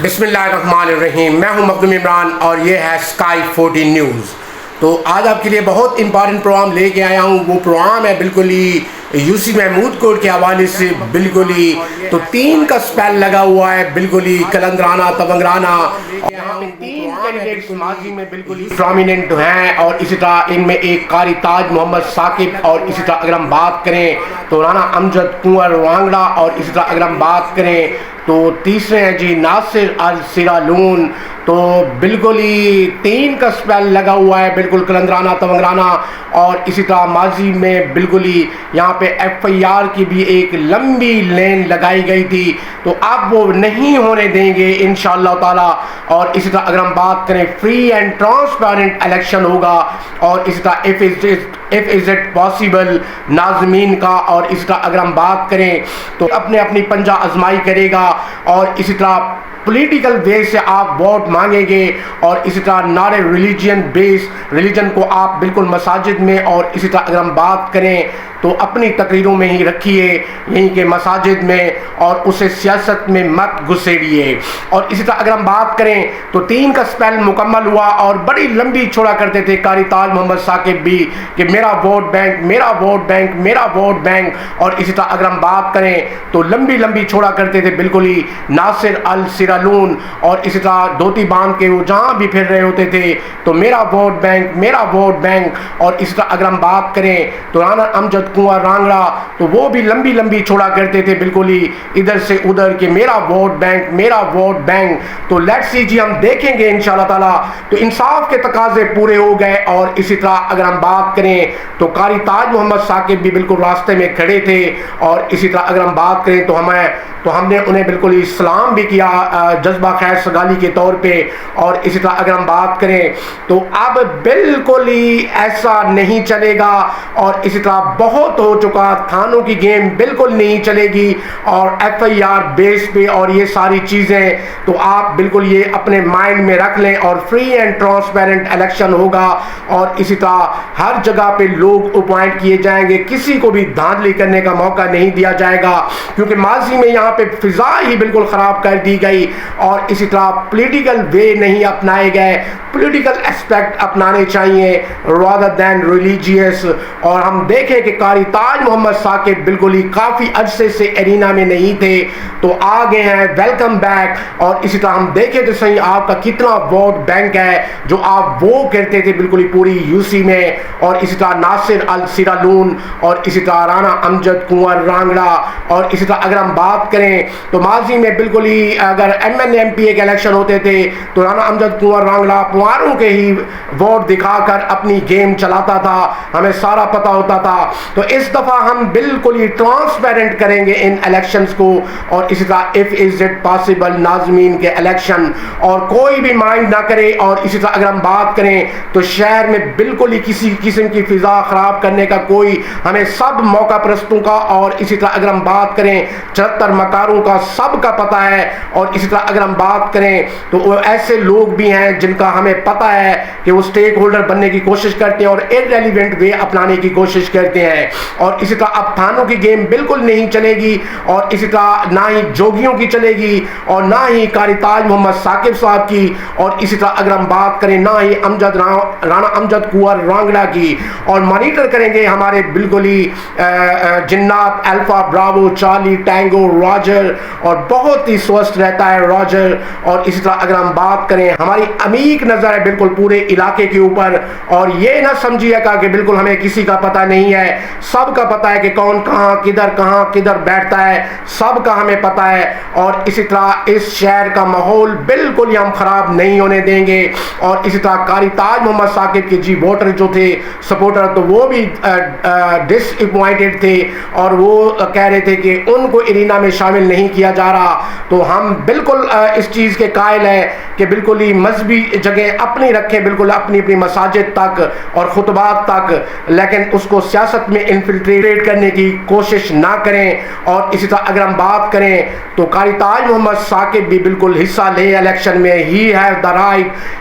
بسم اللہ الرحمن الرحیم. میں ہوں مخدوم عمران اور یہ ہے اسکائی 14 نیوز. تو آج آپ کے لیے بہت امپارٹنٹ پروگرام لے کے آیا ہوں. وہ پروگرام ہے بالکل ہی یوسی محمود کوٹ کے حوالے سے. بالکل ہی تو 3 کا سپیل لگا ہوا ہے, بالکل ہی کلندرانہ تونگرانہ. یہاں پہ 3 کینڈیڈیٹس ماضی میں بالکل ہی پرومیننٹ ہیں, اور اسی طرح ان میں ایک قاری تاج محمد ثاقب, اور اسی طرح اگر ہم بات کریں تو رانا امجد کنور رانگڑا, اور اسی طرح اگر ہم بات کریں تو تیسرے ہیں جی ناصر السیرالون. تو بالکل ہی 3 کا سپیل لگا ہوا ہے, بالکل کلندرانہ تونگرانہ. اور اسی طرح ماضی میں بالکل ہی یہاں پہ ایف آئی آر کی بھی ایک لمبی لین لگائی گئی تھی, تو اب وہ نہیں ہونے دیں گے انشاءاللہ تعالی. اور اسی طرح اگر ہم بات کریں فری اینڈ ٹرانسپیرنٹ الیکشن ہوگا, اور اسی طرح if is it possible ناظمین کا. اور اسی طرح اگر ہم بات کریں تو اپنے اپنی پنجہ آزمائی کرے گا, اور اسی طرح پولیٹیکل وے سے آپ ووٹ مانگیں گے, اور اسی طرح ناٹ اے ریلیجن کو آپ بالکل مساجد میں, اور اسی طرح اگر ہم بات کریں تو اپنی تقریروں میں ہی رکھیے یہیں کے مساجد میں, اور اسے سیاست میں مت گھسیڑیے. اور اسی طرح اگر ہم بات کریں تو 3 کا سپیل مکمل ہوا, اور بڑی لمبی چھوڑا کرتے تھے قاری تاج محمد ثاقب بھی کہ میرا ووٹ بینک, میرا ووٹ بینک, میرا ووٹ بینک. اور اسی طرح اگر ہم بات کریں تو لمبی چھوڑا کرتے تھے بالکل ہی ناصر السیرالون, اور اسی طرح دھوتی باندھ کے وہ جہاں بھی پھر رہے ہوتے تھے تو میرا ووٹ بینک, میرا ووٹ بینک. اور اسی طرح اگر ہم بات کریں تو رانا امجد کنور رانگڑا, تو وہ بھی لمبی چھوڑا کرتے تھے بالکل ہی ادھر سے ادھر کہ میرا ووٹ بینک, میرا ووٹ بینک. تو لیٹس سی جی, ہم دیکھیں گے انشاءاللہ تعالی تو انصاف کے تقاضے پورے ہو گئے. اور اسی طرح اگر ہم بات کریں تو قاری تاج محمد ثاقب بھی بالکل راستے میں کھڑے تھے, اور اسی طرح اگر ہم بات کریں تو ہم نے انہیں بالکل ہی سلام بھی کیا جذبہ خیر سگالی کے طور پہ. اور اسی طرح اگر ہم بات کریں تو اب بالکل ہی ایسا نہیں چلے گا, اور اسی طرح بہت ہو چکا, تھانوں کی گیم بالکل نہیں چلے گی, اور ایف آئی آر بیس پہ اور یہ ساری چیزیں. تو آپ بالکل یہ اپنے مائنڈ میں رکھ لیں, اور فری اینڈ ٹرانسپیرنٹ الیکشن ہوگا, اور اسی طرح ہر جگہ پہ لوگ اپوائنٹ کیے جائیں گے, کسی کو بھی دھاندلی کرنے کا موقع نہیں دیا جائے گا, کیونکہ ماضی میں یہاں پہ فضا ہی بالکل خراب کر دی گئی. اور اسی طرح پولیٹیکل وے نہیں اپنائے گئے, پولیٹیکل اسپیکٹ اپنانے چاہیے rather than religious. اور ہم دیکھیں کہ قاری تاج محمد ثاقب بالکل ہی کافی عرصے سے ارینا میں نہیں تھے, تو آ گئے ہیں, ویلکم بیک. اور اسی طرح ہم دیکھیں تو صحیح آپ کا کتنا ووٹ بینک ہے جو آپ وہ کرتے تھے بالکل ہی پوری یوسی میں. اور اسی طرح ناصر السیرالون, اور اسی طرح رانا امجد کنور رانگڑا. اور اسی طرح اگر ہم بات کریں تو ماضی میں بالکل ہی اگر ایم این ایم پی اے کے الیکشن ہوتے تھے تو رانا امجد کنور رانگڑا پواروں کے ہی ووٹ دکھا کر اپنی گیم چلاتا تھا, ہمیں سارا پتا ہوتا تھا. تو اس دفعہ ہم بالکل ہی ٹرانسپیرنٹ کریں گے ان الیکشنز کو. اور اسی طرح if is it possible ناظمین کے الیکشن, اور کوئی بھی مائنڈ نہ کرے. اور اسی طرح اگر ہم بات کریں تو شہر میں بالکل ہی کسی قسم کی فضا خراب کرنے کا کوئی, ہمیں سب موقع پرستوں کا, اور اسی طرح اگر ہم بات کریں 74 مکاروں کا سب کا پتہ ہے. اور اسی طرح اگر ہم بات کریں تو وہ ایسے لوگ بھی ہیں جن کا ہمیں پتہ ہے کہ وہ سٹیک ہولڈر بننے کی کوشش کرتے ہیں اور irrelevant وے اپنانے کی کوشش کرتے ہیں. اور اسی طرح اب تھانوں کی گیم بالکل نہیں چلے گی, اور اسی طرح نہ ہی جوگیوں کی چلے گی, اور نہ ہی قاری تاج محمد ثاقب صاحب کی, اور اسی طرح اگر ہم بات کریں نہ ہی رانا امجد کنور رانگڑا کی. اور مانیٹر کریں گے ہمارے بالکل ہی جنات alpha Bravo Charlie tango Roger, اور بہت ہی سوست رہتا ہے راجر. اور اسی طرح اگر ہم بات کریں ہماری عمیق نظر ہے بالکل پورے علاقے کے اوپر, اور یہ نہ سمجھیے گا کہ بالکل ہمیں کسی کا پتہ نہیں ہے, سب کا پتہ ہے کہ کون کہاں کدھر بیٹھتا ہے, سب کا ہمیں پتہ ہے. اور اسی طرح اس شہر کا ماحول بالکل ہی ہم خراب نہیں ہونے دیں گے. اور اسی طرح قاری تاج محمد ثاقب کے ووٹر جو تھے سپورٹر, تو وہ بھی ڈس اپوائنٹڈ تھے, اور وہ کہہ رہے تھے کہ ان کو ارینا میں شامل نہیں کیا جا رہا. تو ہم بالکل اس چیز کے قائل ہیں کہ بالکل ہی مذہبی جگہ اپنی رکھیں, بالکل اپنی مساجد تک اور خطبات تک, لیکن اس کو سیاست میں انفلٹریٹ کرنے کی کوشش نہ کریں. اور اسی طرح اگر ہم بات کریں تو قاری تاج محمد ثاقب بھی بالکل حصہ لے الیکشن میں,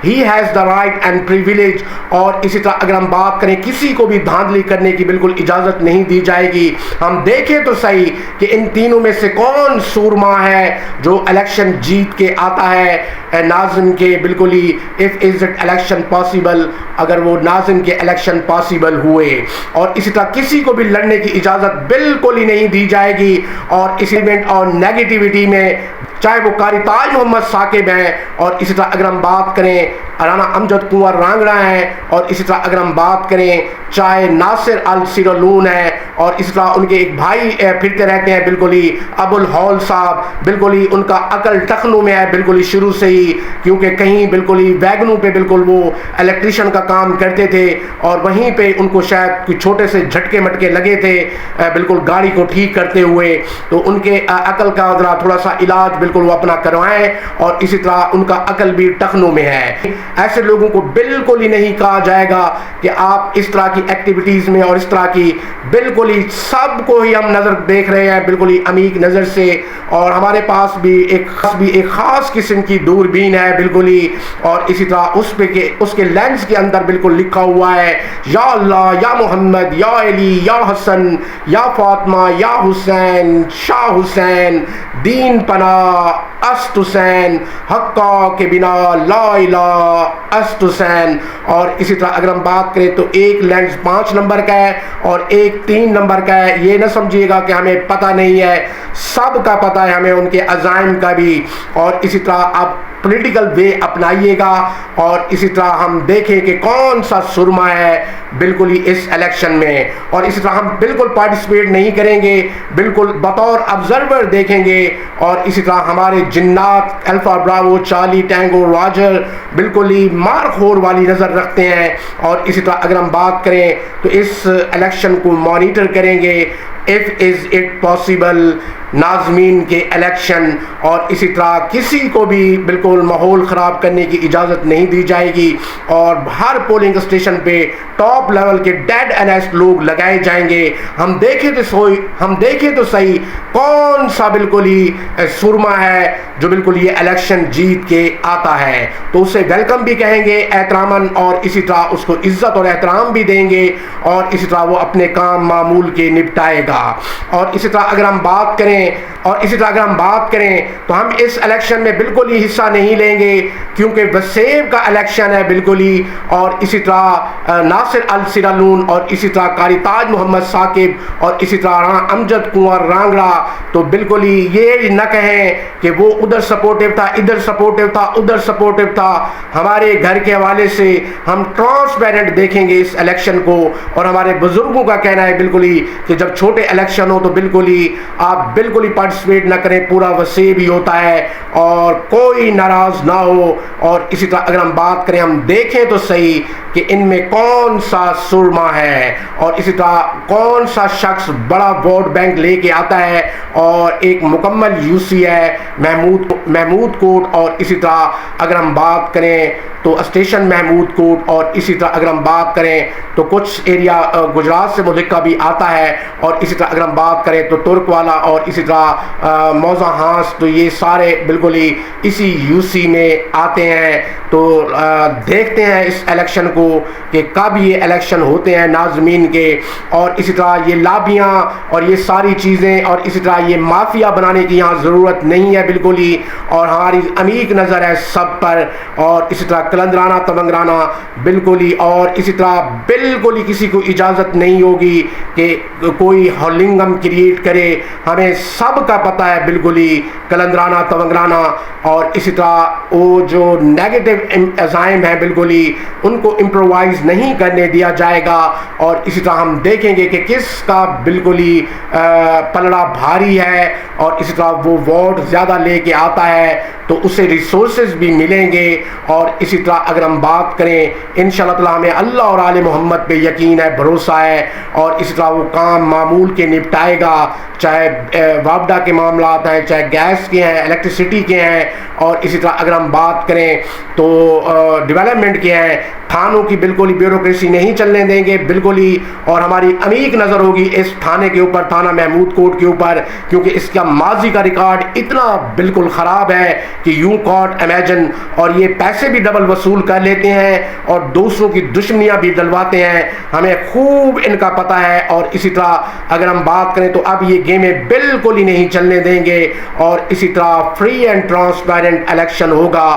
he has the right and privilege. اور اسی طرح اگر ہم بات کریں کسی کو بھی دھاندلی کرنے کی بالکل اجازت نہیں دی جائے گی. ہم دیکھیں تو صحیح کہ ان تینوں میں سے کون سورما ہے جو الیکشن جیت کے آتا ہے ناظم کے بالکل ہی if is it election possible, اگر وہ ناظم کے الیکشن پاسبل ہوئے. اور اسی طرح کسی کو بھی لڑنے کی اجازت بالکل ہی نہیں دی جائے گی. اور اس ایونٹ اور نیگیٹیوٹی میں چاہے وہ قاری تاج محمد ثاقب ہیں, اور اسی طرح اگر ہم بات کریں رانا امجد کنور رانگڑا ہیں, اور اسی طرح اگر ہم بات کریں چاہے ناصر السیرالون ہیں, اور اسی طرح ان کے ایک بھائی پھرتے رہتے ہیں بالکل ہی ابو الہول صاحب, بالکل ہی ان کا عقل ٹخنوں میں ہے بالکل ہی شروع سے ہی, کیونکہ کہیں بالکل ہی ویگنوں پہ بالکل وہ الیکٹریشین کا کام کرتے تھے, اور وہیں پہ ان کو شاید کوئی چھوٹے سے جھٹکے مٹکے لگے تھے بالکل گاڑی کو ٹھیک کرتے ہوئے. تو ان کے عقل کا ذرا تھوڑا سا علاج بالکل وہ اپنا کروائیں, اور اسی طرح ان کا عقل بھی ٹخنوں میں ہے. ایسے لوگوں کو بالکل ہی نہیں کہا جائے گا کہ آپ اس طرح کی ایکٹیویٹیز میں, اور اس طرح کی بالکل ہی سب کو ہی ہم نظر دیکھ رہے ہیں بالکل ہی عمیق نظر سے, اور ہمارے پاس بھی ایک خاص قسم کی دوربین ہے بالکل ہی, اور اسی طرح اس کے لینس کے اندر بالکل لکھا ہوا ہے یا اللہ, یا محمد, یا علی, یا حسن, یا فاطمہ, یا حسین, شاہ حسین, دین پناہ, است حسین, حقہ کے بنا لا الہ است حسین. اور اسی طرح اگر ہم بات کریں تو ایک لینس 5 نمبر کا ہے اور ایک 3 نمبر کا ہے. یہ نہ سمجھیے گا کہ ہمیں پتہ نہیں ہے, سب کا پتہ ہے ہمیں, ان کے عزائم کا بھی. اور اسی طرح آپ پولیٹیکل وے اپنائیے گا, اور اسی طرح ہم دیکھیں کہ کون سا سرما ہے بالکل ہی اس الیکشن میں. اور اسی طرح ہم بالکل پارٹیسپیٹ نہیں کریں گے, بالکل بطور آبزرور دیکھیں گے. اور اسی طرح ہمارے جنات alpha Bravo Charlie tango Roger بالکل ہی مار خور والی نظر رکھتے ہیں. اور اسی طرح اگر ہم بات کریں تو اس الیکشن کو مانیٹر کریں گے if is it possible ناظمین کے الیکشن. اور اسی طرح کسی کو بھی بالکل ماحول خراب کرنے کی اجازت نہیں دی جائے گی, اور ہر پولنگ اسٹیشن پہ ٹاپ لیول کے ڈیڈ انیسٹ لوگ لگائے جائیں گے. ہم دیکھیں تو صحیح کون سا بالکل ہی سرما ہے جو بالکل یہ الیکشن جیت کے آتا ہے, تو اسے ویلکم بھی کہیں گے احتراماً, اور اسی طرح اس کو عزت اور احترام بھی دیں گے, اور اسی طرح وہ اپنے کام معمول کے نپٹائے گا. اور اسی طرح اگر ہم بات کریں تو ہم اس الیکشن میں بالکل ہی حصہ نہیں لیں گے, کیونکہ وسیب کا الیکشن ہے بالکل ہی. اور اسی طرح ناصر السیرالون, اور اسی طرح قاری تاج محمد ثاقب, اور اسی طرح رانا امجد کنور رانگڑا, تو بالکل ہی یہ نہ کہیں کہ وہ ادھر سپورٹیو تھا, ادھر سپورٹیو تھا, ادھر سپورٹیو تھا. ہمارے گھر کے حوالے سے ہم ٹرانسپیرنٹ دیکھیں گے اس الیکشن کو. اور ہمارے بزرگوں کا کہنا ہے بالکل ہی کہ جب چھوٹے الیکشن ہو تو بالکل ہی آپ بالکل ہی پارٹیسپیٹ نہ کریں, پورا وسیب ہی ہوتا ہے, اور کوئی ناراض نہ ہو. اور اسی طرح اگر ہم بات کریں, ہم دیکھیں تو صحیح کہ ان میں کون سا سرما ہے, اور اسی طرح کون سا شخص بڑا ووٹ بینک لے کے آتا ہے, اور ایک مکمل یو سی ہے محمود کوٹ. اور اسی طرح اگر ہم بات کریں تو اسٹیشن محمود کوٹ, اور اسی طرح اگر ہم بات کریں تو کچھ ایریا گجرات سے ملکہ بھی آتا ہے. اور اسی طرح اگر ہم بات کریں تو ترک والا, اور اسی طرح موزہ ہانس, تو یہ سارے بالکل ہی اسی یو سی میں آتے ہیں. تو دیکھتے ہیں اس الیکشن کو کہ کب یہ الیکشن ہوتے ہیں ناظمین کے. اور اسی طرح یہ لابیاں اور یہ ساری چیزیں, اور اسی طرح یہ مافیا بنانے کی یہاں ضرورت نہیں ہے بالکل ہی, اور ہماری عمیق نظر ہے سب پر. اور اسی طرح کلندرانہ تمنگرانہ بالکل ہی, اور اسی طرح بالکل ہی کسی کو اجازت نہیں ہوگی کہ کوئی ہولنگم کریٹ کرے. ہمیں سب کا پتہ ہے بالکل ہی کلندرانہ تمنگرانہ, اور اسی طرح وہ جو نیگیٹو عزائم ہیں بالکل ہی ان کو امپرووائز نہیں کرنے دیا جائے گا. اور اسی طرح ہم دیکھیں گے کہ کس کا بالکل ہی پلڑا بھاری ہے, اور اسی طرح وہ ووٹ زیادہ لے کے آتا ہے تو اسے ریسورسز بھی ملیں گے. اور اسی طرح اگر ہم بات کریں انشاءاللہ تعالی ہمیں اللہ اور آل محمد پہ یقین ہے, بھروسہ ہے, اور اسی طرح وہ کام معمول کے نپٹائے گا, چاہے وابڈا کے معاملات ہیں, چاہے گیس کے ہیں, الیکٹریسٹی کے ہیں, اور اسی طرح اگر ہم بات کریں تو ڈیولپمنٹ کے ہیں، تھانوں کی بالکل ہی بیوروکریسی نہیں چلنے دیں گے بالکل ہی، اور ہماری عمیق نظر ہوگی اس تھانے کے اوپر، تھانہ محمود کوٹ کے اوپر، کیونکہ اس کا ماضی کا ریکارڈ اتنا بالکل خراب ہے کہ یوں کاٹ امیجن، اور یہ پیسے بھی ڈبل وصول کر لیتے ہیں اور دوسروں کی دشمنیاں بھی ڈلواتے ہیں، ہمیں خوب ان کا پتہ ہے۔ اور اسی طرح اگر ہم بات کریں تو اب یہ گیمیں بالکل ہی نہیں چلنے دیں گے، اور اسی طرح فری اینڈ ٹرانسپیرنٹ الیکشن ہوگا،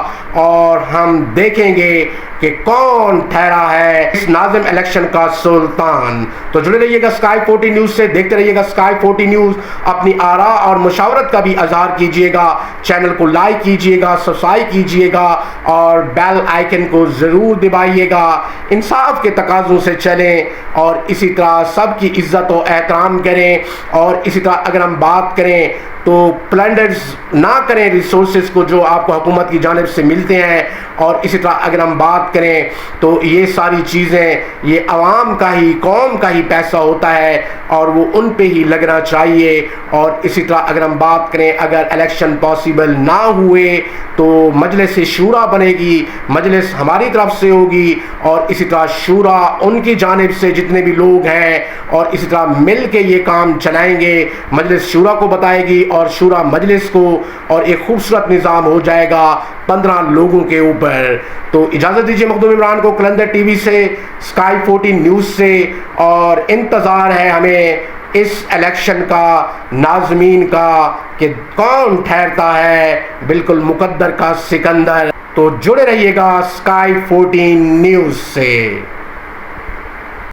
اور ہم دیکھیں گے کہ کون ٹھہرا ہے اس ناظم الیکشن کا سلطان۔ تو جڑے رہیے گا اسکائی 40 نیوز سے، دیکھتے رہیے گا اسکائی 40 نیوز، اپنی آراء اور مشاورت کا بھی اظہار کیجیے گا، چینل کو لائک کیجیے گا، سبسکرائب کیجیے گا، اور بیل آئیکن کو ضرور دبائیے گا، انصاف کے تقاضوں سے چلیں، اور اسی طرح سب کی عزت و احترام کریں، اور اسی طرح اگر ہم بات کریں تو پلنڈرز نہ کریں ریسورسز کو جو آپ کو حکومت کی جانب سے ملتے ہیں، اور اسی طرح اگر ہم بات کریں تو یہ ساری چیزیں یہ عوام کا ہی، قوم کا ہی پیسہ ہوتا ہے، اور وہ ان پہ ہی لگنا چاہیے۔ اور اسی طرح اگر ہم بات کریں اگر الیکشن پاسبل نہ ہوئے تو مجلس شورا بنے گی، مجلس ہماری طرف سے ہوگی، اور اسی طرح شورا ان کی جانب سے جتنے بھی لوگ ہیں، اور اسی طرح مل کے یہ کام چلائیں گے، مجلس شورا کو بتائے گی اور شورا مجلس کو، اور ایک خوبصورت نظام ہو جائے گا 15 لوگوں کے اوپر۔ تو اجازت دیجیے مخدوم عمران کو قلندر ٹی وی سے، اسکائی 40 نیوز سے، اور انتظار ہے ہمیں اس الیکشن کا، ناظمین کا، کہ کون ٹھہرتا ہے بالکل مقدر کا سکندر۔ تو جڑے رہیے گا اسکائی 40 نیوز سے۔